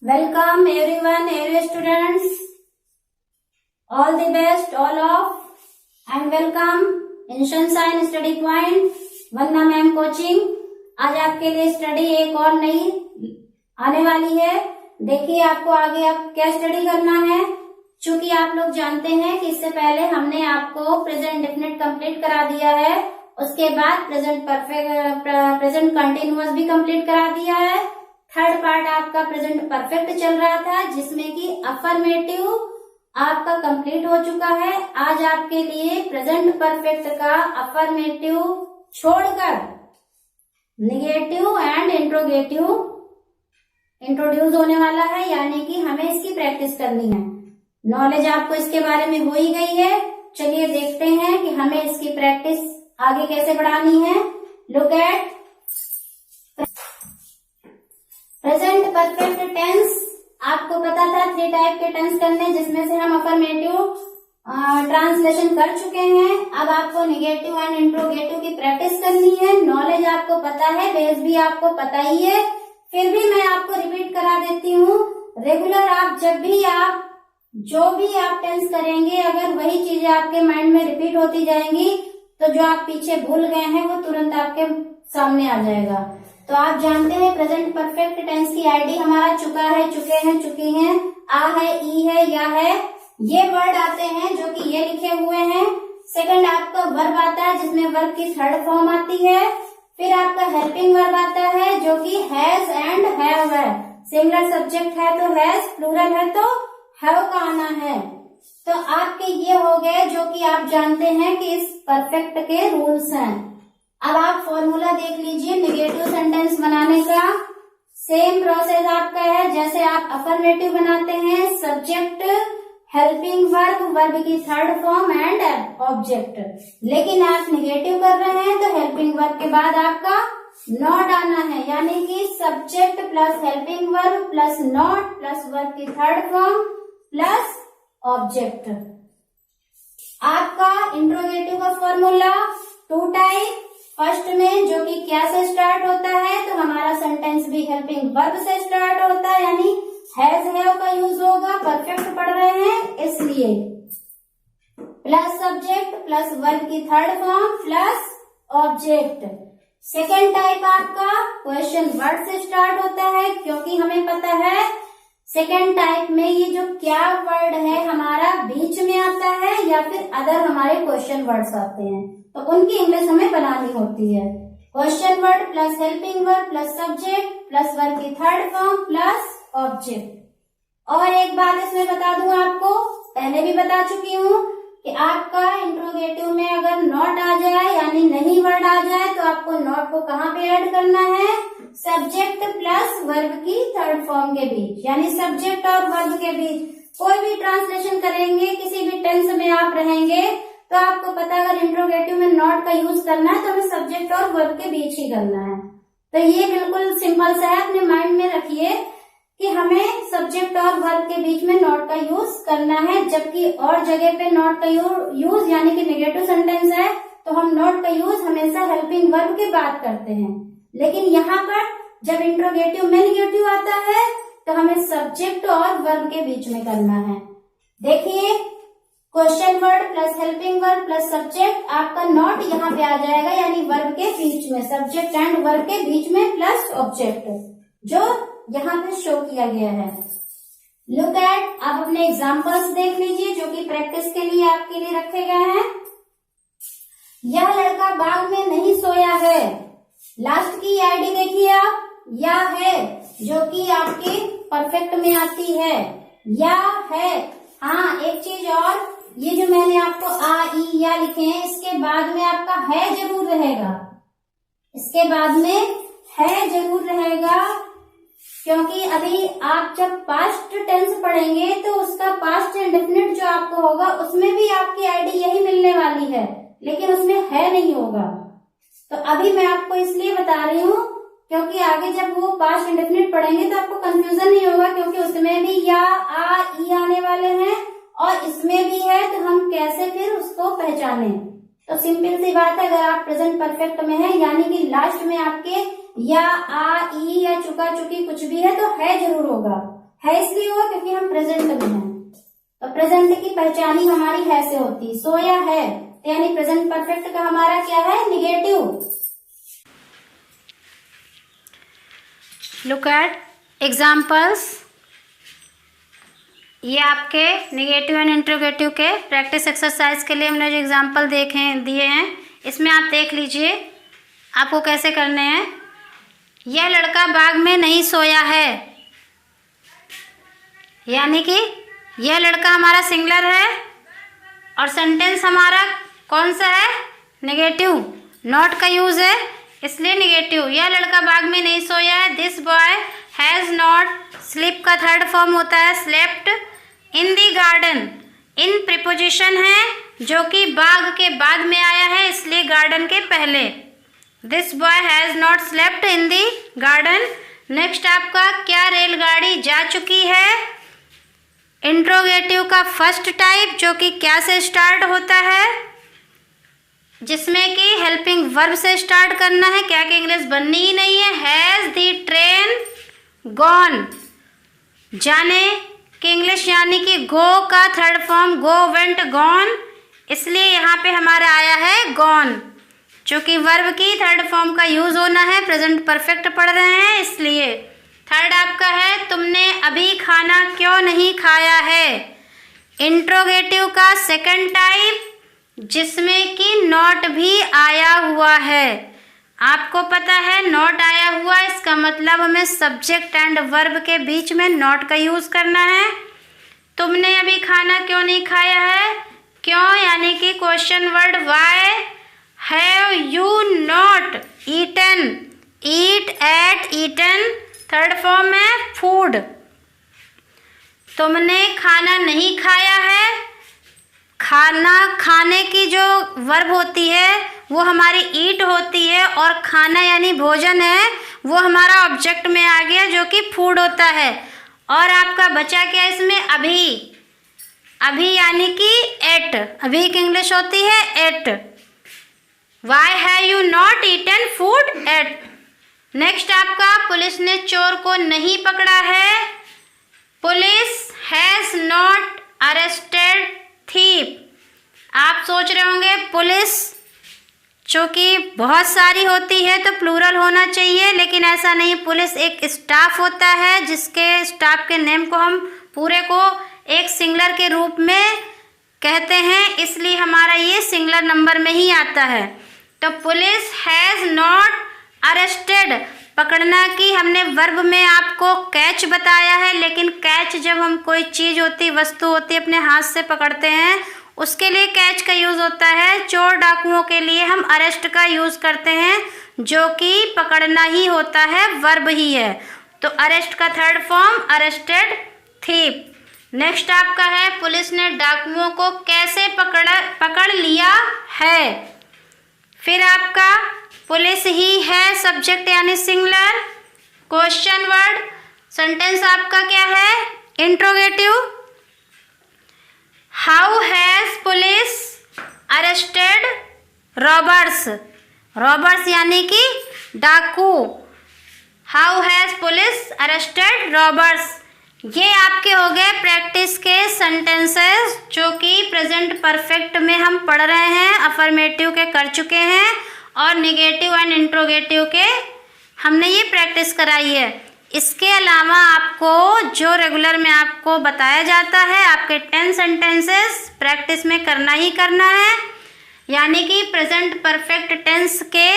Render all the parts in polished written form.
Welcome everyone, every students. All the best, all of, and welcome in Sunshine Study Point, Vandana ma'am coaching. आज आपके लिए study एक और नई आने वाली है। देखिए आपको आगे अब क्या स्टडी करना है। चूंकि आप लोग जानते हैं कि इससे पहले हमने आपको प्रेजेंट डेफिनेट कंप्लीट करा दिया है, उसके बाद प्रेजेंट परफेक्ट, प्रेजेंट कंटिन्यूअस भी कंप्लीट करा दिया है। थर्ड पार्ट आपका प्रेजेंट परफेक्ट चल रहा था, जिसमें कि अफर्मेटिव आपका कंप्लीट हो चुका है। आज आपके लिए प्रेजेंट परफेक्ट का अफर्मेटिव छोड़कर निगेटिव एंड इंट्रोगेटिव इंट्रोड्यूस होने वाला है, यानी कि हमें इसकी प्रैक्टिस करनी है। नॉलेज आपको इसके बारे में हो ही गई है। चलिए देखते हैं कि हमें इसकी प्रैक्टिस आगे कैसे बढ़ानी है। Look at present perfect tense. आपको पता था 3 टाइप के टेंस करने, जिसमें से हम अफर्मेटिव ट्रांसलेशन कर चुके हैं। अब आपको निगेटिव एंड इंट्रोगेटिव की प्रैक्टिस करनी है। नॉलेज आपको पता है, बेस भी आपको पता ही है, फिर भी मैं आपको रिपीट करा देती हूँ। रेगुलर आप जब भी आप जो भी आप टेंस करेंगे, अगर वही चीजें आपके माइंड में रिपीट होती जाएंगी तो जो आप पीछे भूल गए हैं वो तुरंत आपके सामने आ जाएगा। तो आप जानते हैं प्रेजेंट परफेक्ट टेंस की आईडी हमारा चुका है, चुके हैं, चुकी हैं, आ है, ई है, या है, ये वर्ड आते हैं जो कि ये लिखे हुए हैं। सेकंड आपका वर्ब आता है, जिसमें वर्ब की थर्ड फॉर्म आती है। फिर आपका हेल्पिंग वर्ब आता है जो कि हैज एंड हैव है। सिंगुलर सब्जेक्ट है तो हैज, प्लूरल है तो हैव का आना है। तो आपके ये हो गए जो कि आप जानते हैं कि इस परफेक्ट के रूल्स हैं। अब आप फॉर्मूला देख लीजिए निगेटिव सेंटेंस बनाने का। सेम प्रोसेस आपका है जैसे आप अफर्मेटिव बनाते हैं। सब्जेक्ट, हेल्पिंग वर्ब, वर्ब की थर्ड फॉर्म एंड ऑब्जेक्ट। लेकिन आप निगेटिव कर रहे हैं तो हेल्पिंग वर्ब के बाद आपका नॉट आना है, यानी कि subject plus helping verb plus not plus verb की थर्ड फॉर्म प्लस ऑब्जेक्ट। आपका इंट्रोगेटिव का फॉर्मूला 2 टाइप। फर्स्ट में जो कि क्या से स्टार्ट होता है, तो हमारा सेंटेंस भी हेल्पिंग वर्ब से स्टार्ट होता है, यानी हैज हैव का यूज होगा। परफेक्ट पढ़ रहे हैं इसलिए। प्लस सब्जेक्ट प्लस वर्ब की third form plus object. Second type आपका क्वेश्चन वर्ड से स्टार्ट होता है, क्योंकि हमें पता है सेकेंड टाइप में ये जो क्या वर्ड है हमारा बीच में आता है, या फिर अदर हमारे क्वेश्चन वर्ड्स आते हैं, तो उनकी इंग्लिश हमें बनानी होती है। Question word plus helping verb plus subject plus verb की थर्ड फॉर्म प्लस ऑब्जेक्ट। और एक बात इसमें बता दूं आपको, पहले भी बता चुकी हूँ कि आपका इंट्रोगेटिव में अगर नॉट आ जाए यानी नहीं वर्ड आ जाए, तो आपको नॉट को कहाँ पे ऐड करना है, सब्जेक्ट प्लस वर्ब की थर्ड फॉर्म के बीच, यानी सब्जेक्ट और वर्ब के बीच। कोई भी ट्रांसलेशन करेंगे, किसी भी टेंस में आप रहेंगे, तो आपको पता है अगर इंट्रोगेटिव में नॉट का यूज करना है तो हमें सब्जेक्ट और वर्ब के बीच ही करना है। तो ये बिल्कुल सिंपल सा है, अपने माइंड में रखिए कि हमें सब्जेक्ट और वर्ब के बीच में नॉट का यूज करना है। जबकि और जगह पे नॉट का यूज यानी कि नेगेटिव सेंटेंस है तो हम नॉट का यूज हमेशा हेल्पिंग वर्ब के बाद करते हैं। लेकिन यहाँ पर जब इंट्रोगेटिव में नेगेटिव आता है तो हमें सब्जेक्ट और वर्ब के बीच में करना है। देखिए question word plus helping verb plus subject, आपका नॉट यहाँ पे आ जाएगा, यानी वर्ब के बीच में, सब्जेक्ट एंड वर्ब के बीच में प्लस ऑब्जेक्ट, जो यहाँ पे शो किया गया है। लुक एट, आप अपने एग्जाम्पल्स देख लीजिए जो कि प्रैक्टिस के लिए आपके लिए रखे गए हैं। यह लड़का बाग में नहीं सोया है। लास्ट की आईडी देखिए आप, या है, जो कि आपके परफेक्ट में आती है, या है। हाँ एक चीज और, ये जो मैंने आपको आ, ई, या लिखे हैं, इसके बाद में आपका है जरूर रहेगा, इसके बाद में है जरूर रहेगा, क्योंकि अभी आप जब पास्ट टेंस पढ़ेंगे तो उसका पास्ट इंडेफिनिट जो आपको होगा उसमें भी आपकी आईडी यही मिलने वाली है, लेकिन उसमें है नहीं होगा। तो अभी मैं आपको इसलिए बता रही हूँ क्योंकि आगे जब वो पास्ट इंडेफिनिट पढ़ेंगे तो आपको कंफ्यूजन नहीं होगा, क्योंकि उसमें भी या, आ, ई आने वाले हैं और इसमें भी है, तो हम कैसे फिर उसको पहचाने। तो सिंपल सी बात है, अगर आप प्रेजेंट परफेक्ट में है यानी कि लास्ट में आपके या, आ, ई या चुका चुकी कुछ भी है तो है जरूर होगा। है इसलिए हुआ क्योंकि हम प्रेजेंट में हैं, तो प्रेजेंट की पहचान ही हमारी है से होती। सोया है यानी प्रेजेंट परफेक्ट का हमारा क्या है, निगेटिव। Look at examples. ये आपके निगेटिव एंड इंट्रोगेटिव के प्रैक्टिस एक्सरसाइज के लिए हमने जो एग्जाम्पल दिए हैं, इसमें आप देख लीजिए आपको कैसे करने हैं। यह लड़का बाग में नहीं सोया है, यानी कि यह लड़का हमारा सिंगुलर है और सेंटेंस हमारा कौन सा है, नेगेटिव। नॉट का यूज है इसलिए नेगेटिव। यह लड़का बाग में नहीं सोया है। This boy has not, sleep का थर्ड फॉर्म होता है स्लेप्ट इन दी गार्डन। इन प्रीपोजिशन है जो कि बाग के बाद में आया है इसलिए गार्डन के पहले। This boy has not slept in the garden. Next आपका, क्या रेलगाड़ी जा चुकी है। इंट्रोगेटिव का फर्स्ट टाइप जो कि क्या से स्टार्ट होता है, जिसमें कि हेल्पिंग वर्ब से स्टार्ट करना है। क्या की इंग्लिश बननी ही नहीं है। हैज दी ट्रेन गॉन, जाने की इंग्लिश यानी कि गो का थर्ड फॉर्म गो, वेंट, गॉन, इसलिए यहाँ पे हमारा आया है गॉन, चूंकि वर्ब की थर्ड फॉर्म का यूज होना है। प्रेजेंट परफेक्ट पढ़ रहे हैं इसलिए। थर्ड आपका है, तुमने अभी खाना क्यों नहीं खाया है। इंट्रोगेटिव का सेकंड टाइप जिसमें कि नॉट भी आया हुआ है। आपको पता है नॉट आया हुआ, इसका मतलब हमें सब्जेक्ट एंड वर्ब के बीच में नॉट का यूज करना है। तुमने अभी खाना क्यों नहीं खाया है, क्यों यानी कि question word. Why have you not eaten, eat, ate, eaten third form है फूड। तुमने खाना नहीं खाया है, खाना खाने की जो वर्ब होती है वो हमारी ईट होती है और खाना यानी भोजन है वो हमारा ऑब्जेक्ट में आ गया जो कि फूड होता है। और आपका बचा क्या इसमें, अभी, अभी यानी कि एट, अभी की इंग्लिश होती है ate. Why have you not eaten food ate. Next आपका, पुलिस ने चोर को नहीं पकड़ा है। Police has not arrested thief. आप सोच रहे होंगे पुलिस चूँकि बहुत सारी होती है तो प्लूरल होना चाहिए, लेकिन ऐसा नहीं। पुलिस एक स्टाफ होता है जिसके स्टाफ के नेम को हम पूरे को एक सिंगुलर के रूप में कहते हैं, इसलिए हमारा ये सिंगुलर नंबर में ही आता है। तो पुलिस हैज़ नॉट अरेस्टेड, पकड़ना की हमने वर्ब में आपको कैच बताया है, लेकिन कैच जब हम कोई चीज़ होती, वस्तु होती अपने हाथ से पकड़ते हैं उसके लिए कैच का यूज़ होता है। चोर डाकुओं के लिए हम अरेस्ट का यूज़ करते हैं जो कि पकड़ना ही होता है, वर्ब ही है। तो अरेस्ट का third form arrested thief. Next आपका है, पुलिस ने डाकुओं को कैसे पकड़ लिया है। फिर आपका पुलिस ही है सब्जेक्ट यानी सिंगुलर, क्वेश्चन वर्ड, सेंटेंस आपका क्या है, interrogative. How has police arrested robbers, robbers यानी कि डाकू। How has police arrested robbers. ये आपके हो गए प्रैक्टिस के सेंटेंसेस जो कि प्रेजेंट परफेक्ट में हम पढ़ रहे हैं, अफर्मेटिव के कर चुके हैं और निगेटिव एंड इंट्रोगेटिव के हमने ये प्रैक्टिस कराई है। इसके अलावा आपको जो रेगुलर में आपको बताया जाता है, आपके 10 सेंटेंसेस प्रैक्टिस में करना ही करना है, यानी कि प्रेजेंट परफेक्ट टेंस के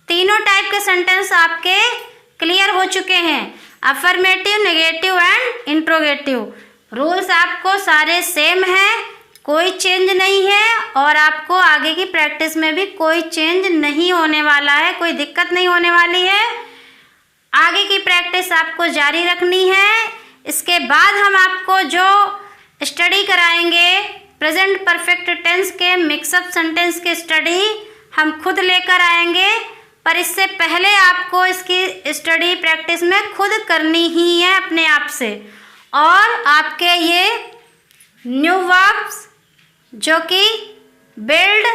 तीनों टाइप के सेंटेंस आपके क्लियर हो चुके हैं, affirmative, negative and interrogative. Rules आपको सारे सेम हैं, कोई चेंज नहीं है और आपको आगे की प्रैक्टिस में भी कोई चेंज नहीं होने वाला है, कोई दिक्कत नहीं होने वाली है। आगे की प्रैक्टिस आपको जारी रखनी है। इसके बाद हम आपको जो स्टडी कराएंगे प्रेजेंट परफेक्ट टेंस के मिक्सअप सेंटेंस की स्टडी हम खुद लेकर आएंगे, पर इससे पहले आपको इसकी स्टडी प्रैक्टिस में खुद करनी ही है अपने आप से। और आपके ये न्यू वर्ब्स जो कि बिल्ड,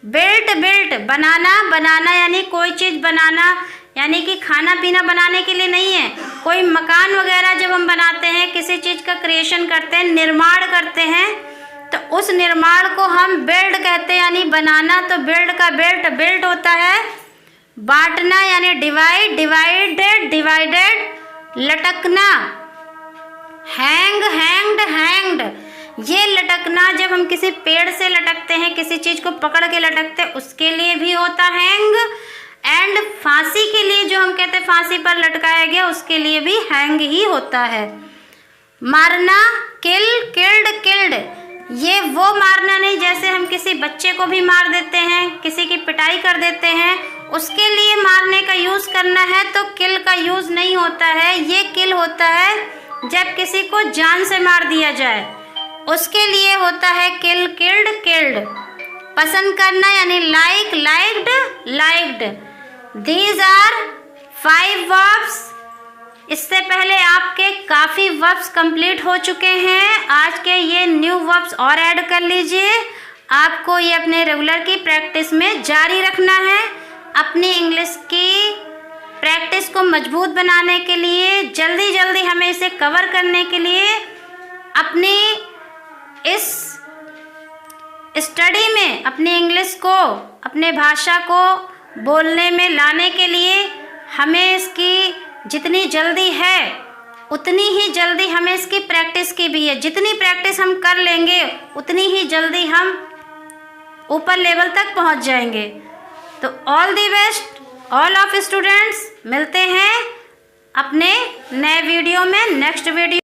बिल्ट, बनाना यानी कोई चीज़ बनाना, यानी कि खाना पीना बनाने के लिए नहीं है। कोई मकान वगैरह जब हम बनाते किसी चीज़ का क्रिएशन करते हैं, निर्माण करते हैं, तो उस निर्माण को हम बिल्ड कहते हैं, यानी बनाना। तो बिल्ड का बिल्ट होता है बांटना, यानी डिवाइड, डिवाइडेड, डिवाइडेड, लटकना, हैंग, हैंग्ड, हैंग्ड। ये लटकना जब हम किसी पेड़ से लटकते हैं, किसी चीज को पकड़ के लटकते हैं, उसके लिए भी होता हैंग। एंड फांसी के लिए जो हम कहते हैं फांसी पर लटकाया गया, उसके लिए भी हैंग ही होता है। मारना, किल, किल्ड, किल्ड। ये वो मारना नहीं जैसे हम किसी बच्चे को भी मार देते हैं, किसी की पिटाई कर देते हैं, उसके लिए मारने का यूज करना है तो किल का यूज नहीं होता है। ये किल होता है जब किसी को जान से मार दिया जाए, उसके लिए होता है किल, किल्ड, किल्ड। पसंद करना यानी like, liked, liked. These are 5 verbs। इससे पहले आपके काफ़ी वर्ब्स कंप्लीट हो चुके हैं, आज के ये न्यू वर्ब्स और ऐड कर लीजिए। आपको ये अपने रेगुलर की प्रैक्टिस में जारी रखना है। अपनी इंग्लिश की प्रैक्टिस को मजबूत बनाने के लिए, जल्दी जल्दी हमें इसे कवर करने के लिए, अपनी इस स्टडी में अपनी इंग्लिश को, अपने भाषा को बोलने में लाने के लिए हमें इसकी जितनी जल्दी है उतनी ही जल्दी हमें इसकी प्रैक्टिस की भी है। जितनी प्रैक्टिस हम कर लेंगे उतनी ही जल्दी हम ऊपर लेवल तक पहुंच जाएंगे। तो all the best all of students. मिलते हैं अपने नए वीडियो में, नेक्स्ट वीडियो।